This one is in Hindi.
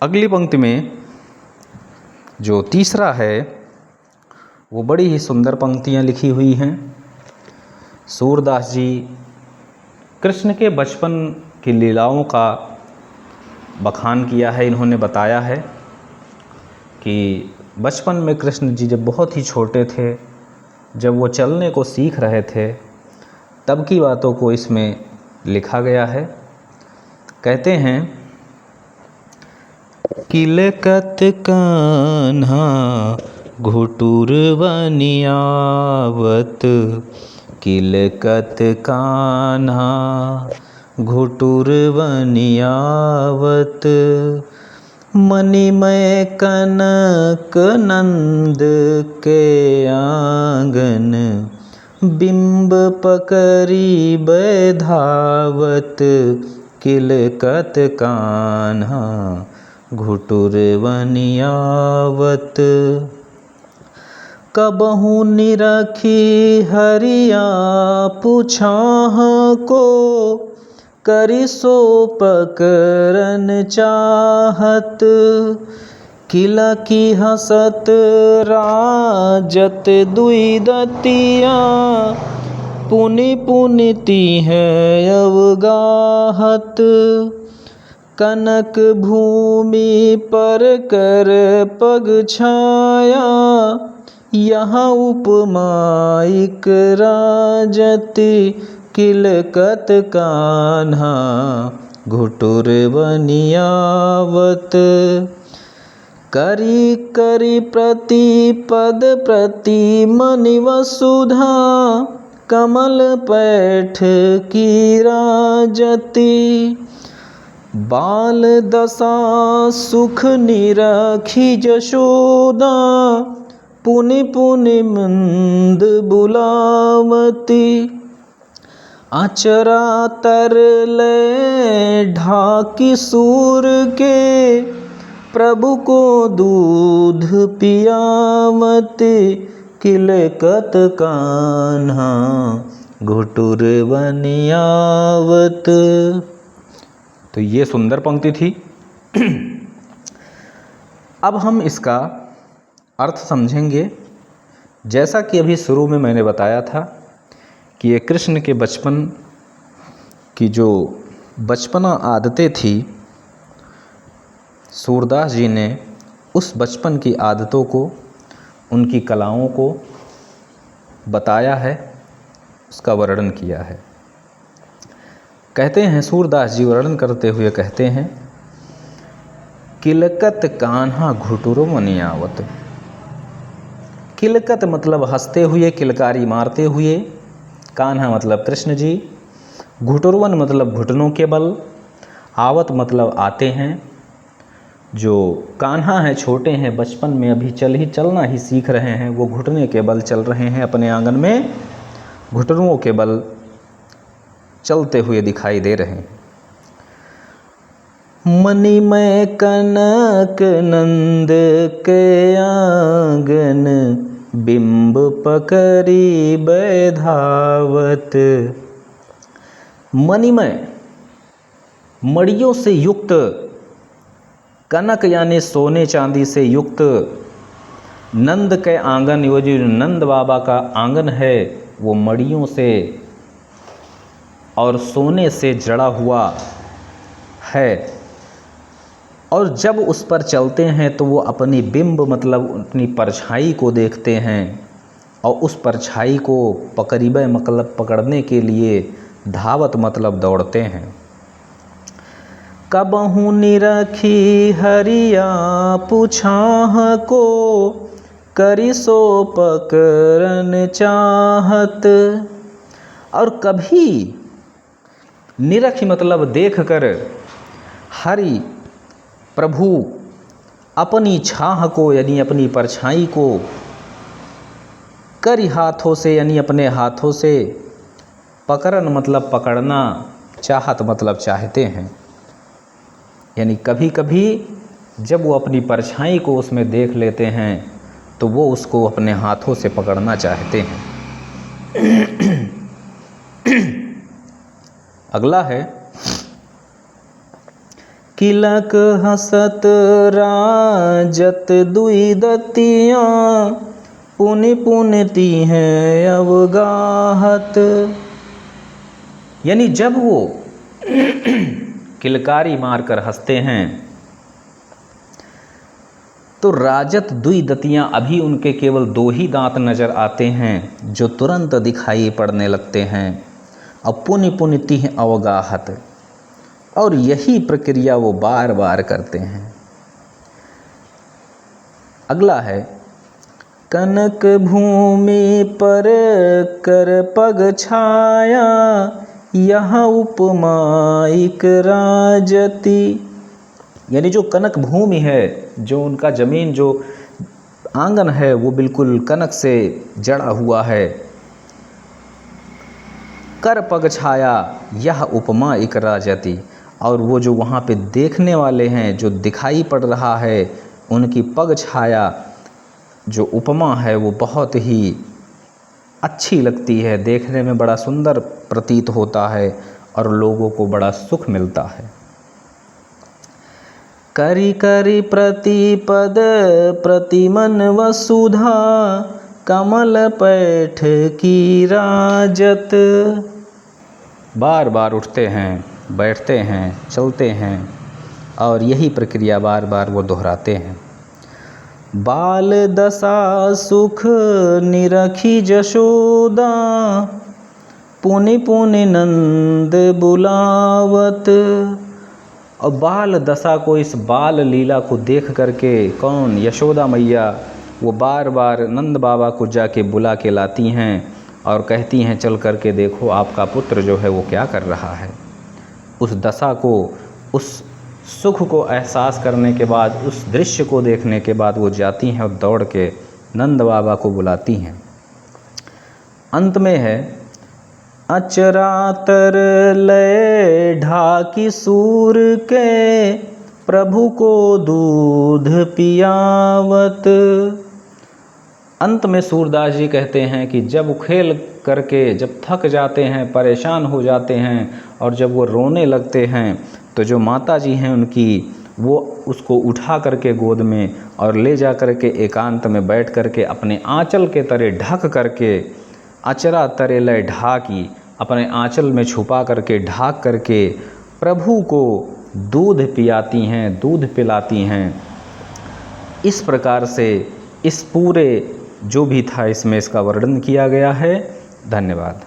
अगली पंक्ति में जो तीसरा है वो बड़ी ही सुंदर पंक्तियाँ लिखी हुई हैं। सूरदास जी कृष्ण के बचपन की लीलाओं का बखान किया है। इन्होंने बताया है कि बचपन में कृष्ण जी जब बहुत ही छोटे थे, जब वो चलने को सीख रहे थे, तब की बातों को इसमें लिखा गया है। कहते हैं, किलकत कान्हा घुटुर बनियावत, किलकत कान्हा घुटुर बनियावत, मणिमय कनक नंद के आंगन, बिंब पकड़ी बैधावत, किलकत कान्हा घुटुर बनियावत। कबहू निरखी हरिया पुछाह को, करि सो पकरन चाहत, किला की हसत राजत दुई दतिया, पुनि पुनि तीह अवगाहत, कनक भूमि पर कर पग छाया, यहाँ उपमाइक राजति, किलकत कान्हा घुटुर बनियावत, करी करी प्रतिपद प्रति मनि वसुधा, कमल पैठ की राजति, बाल दशा सुख निरखी जशोदा, पुनि पुनि मंद बुलावती, आचरा तरले ढाकी सूर के, प्रभु को दूध पियावती, किलकत कान्हा घुटुर बनियावत। तो ये सुंदर पंक्ति थी। अब हम इसका अर्थ समझेंगे। जैसा कि अभी शुरू में मैंने बताया था कि ये कृष्ण के बचपन की जो बचपना आदतें थी, सूरदास जी ने उस बचपन की आदतों को, उनकी कलाओं को बताया है, उसका वर्णन किया है। कहते हैं, सूरदास जी वर्णन करते हुए कहते हैं, किलकत कान्हा घुटुर बनियावत। किलकत मतलब हंसते हुए, किलकारी मारते हुए, कान्हा मतलब कृष्ण जी, घुटुरवन मतलब घुटनों के बल, आवत मतलब आते हैं। जो कान्हा हैं, छोटे हैं, बचपन में अभी चलना ही सीख रहे हैं, वो घुटने के बल चल रहे हैं, अपने आंगन में घुटनों के बल चलते हुए दिखाई दे रहे हैं। मणिमय कनक नंद के आंगन, बिंब पकड़ी बैधावत। मणिमय, मणियों से युक्त, कनक यानी सोने चांदी से युक्त, नंद के आंगन, वो जो नंद बाबा का आंगन है वो मणियों से और सोने से जड़ा हुआ है। और जब उस पर चलते हैं तो वो अपनी बिंब मतलब अपनी परछाई को देखते हैं, और उस परछाई को पकड़िबे मतलब पकड़ने के लिए धावत मतलब दौड़ते हैं। कबहू निरखी हरिया पुछाह को, करि सो पकरन चाहत। और कभी निरखी मतलब देख कर, हरि प्रभु अपनी छाह को यानी अपनी परछाई को, करि हाथों से यानी अपने हाथों से, पकड़न मतलब पकड़ना, चाहत मतलब चाहते हैं। यानी कभी कभी जब वो अपनी परछाई को उसमें देख लेते हैं तो वो उसको अपने हाथों से पकड़ना चाहते हैं। अगला है, किलक हसत राजत दुई दतियाँ, पुनि पुनती हैं अवगाहत। यानी जब वो किलकारी मारकर हंसते हैं तो राजत दुई दतियाँ, अभी उनके केवल 2 ही दांत नजर आते हैं जो तुरंत दिखाई पड़ने लगते हैं। अब पुनि पुनती हैं अवगाहत, और यही प्रक्रिया वो बार बार करते हैं। अगला है कनक भूमि पर कर पग छाया, यहाँ उपमाइक राजती। यानी जो कनक भूमि है, जो उनका ज़मीन, जो आंगन है, वो बिल्कुल कनक से जड़ा हुआ है। कर पग छाया यह उपमा इक राजती, और वो जो वहाँ पे देखने वाले हैं, जो दिखाई पड़ रहा है, उनकी पग छाया जो उपमा है वो बहुत ही अच्छी लगती है, देखने में बड़ा सुंदर प्रतीत होता है और लोगों को बड़ा सुख मिलता है। करी करी प्रतिपद प्रतिमन वसुधा, कमल पैठ की राजत। बार बार उठते हैं, बैठते हैं, चलते हैं, और यही प्रक्रिया बार बार वो दोहराते हैं। बाल दशा सुख निरखी जशोदा, पुनि पुनि नंद बुलावत। और बाल दशा को, इस बाल लीला को देख करके कौन, यशोदा मैया, वो बार बार नंद बाबा को जाके बुला के लाती हैं और कहती हैं चल करके देखो आपका पुत्र जो है वो क्या कर रहा है। उस दशा को, उस सुख को एहसास करने के बाद, उस दृश्य को देखने के बाद वो जाती हैं और दौड़ के नंद बाबा को बुलाती हैं। अंत में है अचरातर लय ढाकी सूर के, प्रभु को दूध पियावत। अंत में सूरदास जी कहते हैं कि जब खेल करके, जब थक जाते हैं, परेशान हो जाते हैं, और जब वो रोने लगते हैं, तो जो माता जी हैं उनकी, वो उसको उठा करके गोद में और ले जा करके एकांत में बैठ करके अपने आंचल के तरे ढक करके, अचरा तरे लय ढाकी, अपने आंचल में छुपा करके, ढाक करके प्रभु को दूध पियाती हैं, दूध पिलाती हैं। इस प्रकार से इस पूरे जो भी था इसमें इसका वर्णन किया गया है। धन्यवाद।